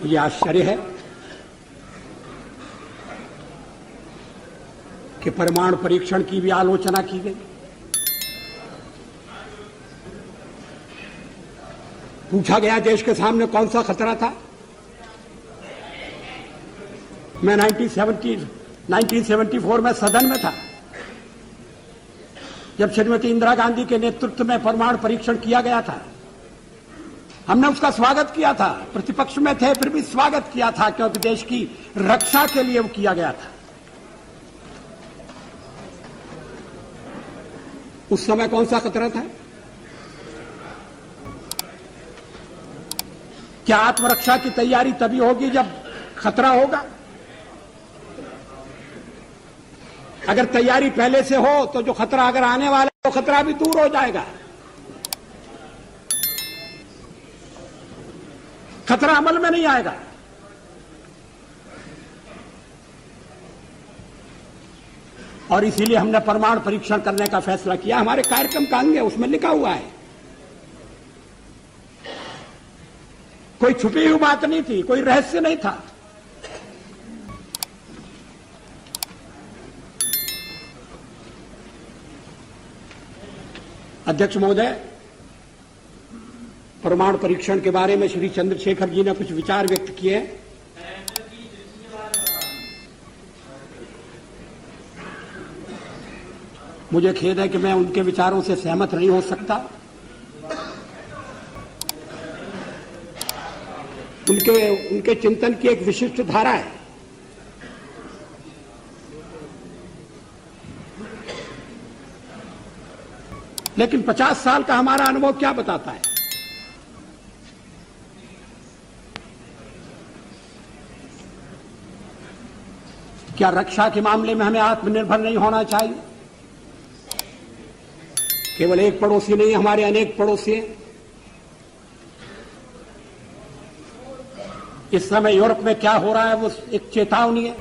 ये आश्चर्य है कि परमाणु परीक्षण की भी आलोचना की गई। पूछा गया देश के सामने कौन सा खतरा था। मैं 1974 में सदन में था जब श्रीमती इंदिरा गांधी के नेतृत्व में परमाणु परीक्षण किया गया था। हमने उसका स्वागत किया था, प्रतिपक्ष में थे फिर भी स्वागत किया था, क्योंकि देश की रक्षा के लिए वो किया गया था। उस समय कौन सा खतरा था? क्या आत्मरक्षा की तैयारी तभी होगी जब खतरा होगा? अगर तैयारी पहले से हो तो जो खतरा अगर आने वाला है तो खतरा भी दूर हो जाएगा। खतरा अमल में नहीं आएगा। और इसीलिए हमने परमाणु परीक्षण करने का फैसला किया। हमारे कार्यक्रम का अंग है, उसमें लिखा हुआ है, कोई छुपी हुई बात नहीं थी, कोई रहस्य नहीं था। अध्यक्ष महोदय, परमाणु परीक्षण के बारे में श्री चंद्रशेखर जी ने कुछ विचार व्यक्त किए। मुझे खेद है कि मैं उनके विचारों से सहमत नहीं हो सकता। उनके चिंतन की एक विशिष्ट धारा है। लेकिन 50 साल का हमारा अनुभव क्या बताता है? क्या रक्षा के मामले में हमें आत्मनिर्भर नहीं होना चाहिए? केवल एक पड़ोसी नहीं, हमारे अनेक पड़ोसी हैं। इस समय यूरोप में क्या हो रहा है वो एक चेतावनी है।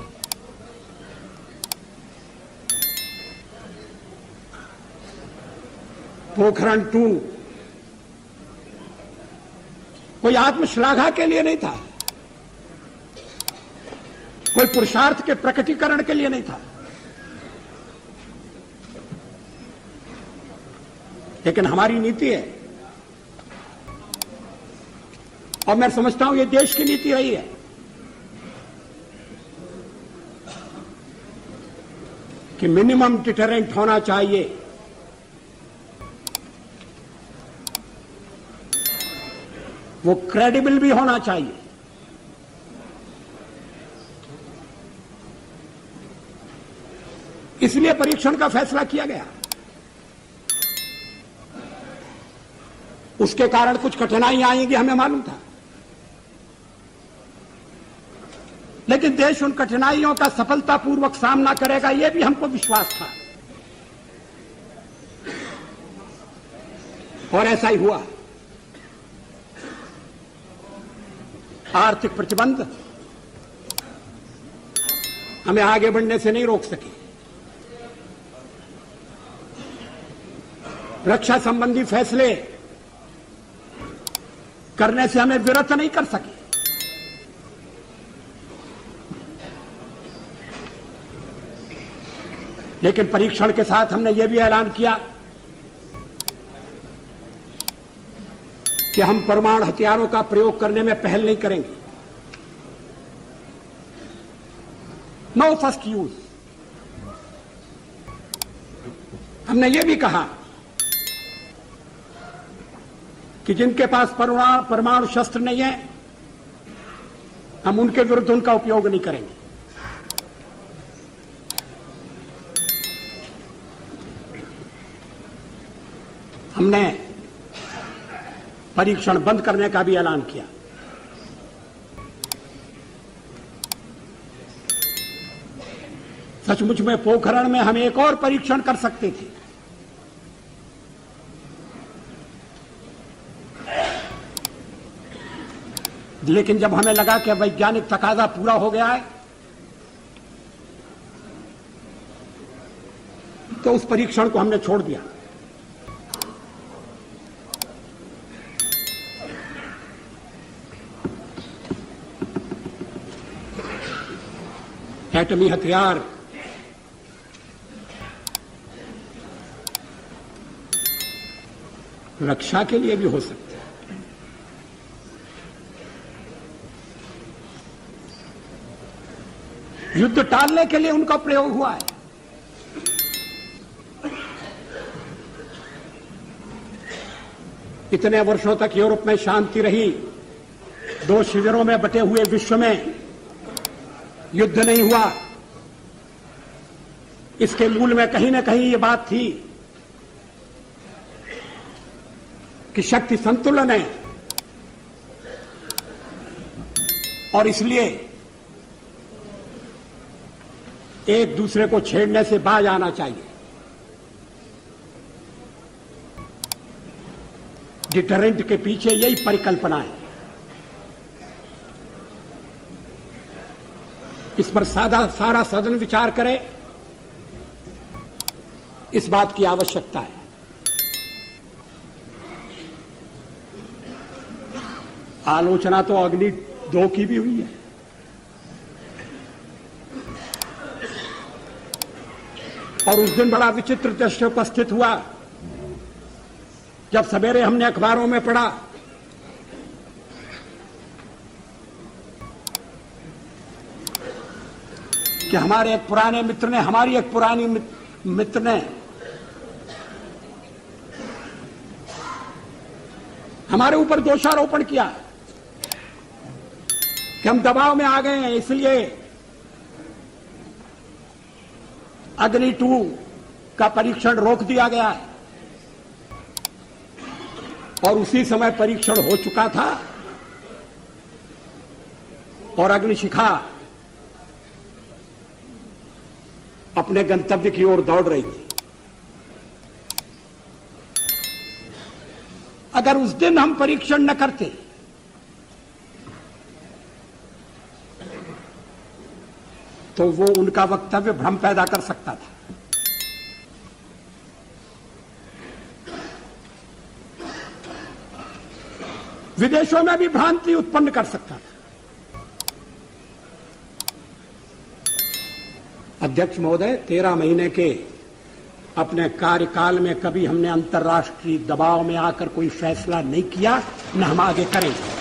पोखरण 2 कोई आत्मश्लाघा के लिए नहीं था, कोई पुरुषार्थ के प्रकटीकरण के लिए नहीं था, लेकिन हमारी नीति है और मैं समझता हूं ये देश की नीति रही है कि मिनिमम डिटरेंट होना चाहिए। वो क्रेडिबल भी होना चाहिए। इसलिए परीक्षण का फैसला किया गया। उसके कारण कुछ कठिनाइयां आएंगी, हमें मालूम था, लेकिन देश उन कठिनाइयों का सफलतापूर्वक सामना करेगा, यह भी हमको विश्वास था और ऐसा ही हुआ। आर्थिक प्रतिबंध हमें आगे बढ़ने से नहीं रोक सके। रक्षा संबंधी फैसले करने से हमें विरत नहीं कर सके। लेकिन परीक्षण के साथ हमने यह भी ऐलान किया कि हम परमाणु हथियारों का प्रयोग करने में पहल नहीं करेंगे। No first use. हमने यह भी कहा कि जिनके पास परमाणु शस्त्र नहीं है, हम उनके विरुद्ध उनका उपयोग नहीं करेंगे। हमने परीक्षण बंद करने का भी ऐलान किया। सचमुच में पोखरण में हम एक और परीक्षण कर सकते थे, लेकिन जब हमें लगा कि वैज्ञानिक तकाजा पूरा हो गया है तो उस परीक्षण को हमने छोड़ दिया। एटमी हथियार रक्षा के लिए भी हो सकते हैं। युद्ध टालने के लिए उनका प्रयोग हुआ है। इतने वर्षों तक यूरोप में शांति रही, दो शिविरों में बटे हुए विश्व में युद्ध नहीं हुआ। इसके मूल में कहीं न कहीं ये बात थी कि शक्ति संतुलन है और इसलिए एक दूसरे को छेड़ने से बाज आना चाहिए। डिटरेंट के पीछे यही परिकल्पना है। इस पर सारा सदन विचार करे, इस बात की आवश्यकता है। आलोचना तो अग्नि 2 की भी हुई है। और उस दिन बड़ा विचित्र दृश्य उपस्थित हुआ जब सवेरे हमने अखबारों में पढ़ा कि हमारे एक पुराने मित्र ने, हमारी एक पुरानी मित्र ने हमारे ऊपर दोषारोपण किया कि हम दबाव में आ गए हैं, इसलिए अग्नि 2 का परीक्षण रोक दिया गया है। और उसी समय परीक्षण हो चुका था और अग्निशिखा अपने गंतव्य की ओर दौड़ रही थी। अगर उस दिन हम परीक्षण न करते तो वो उनका वक्तव्य भ्रम पैदा कर सकता था। विदेशों में भी भ्रांति उत्पन्न कर सकता था। अध्यक्ष महोदय, 13 महीने के अपने कार्यकाल में कभी हमने अंतर्राष्ट्रीय दबाव में आकर कोई फैसला नहीं किया, न हम आगे करेंगे।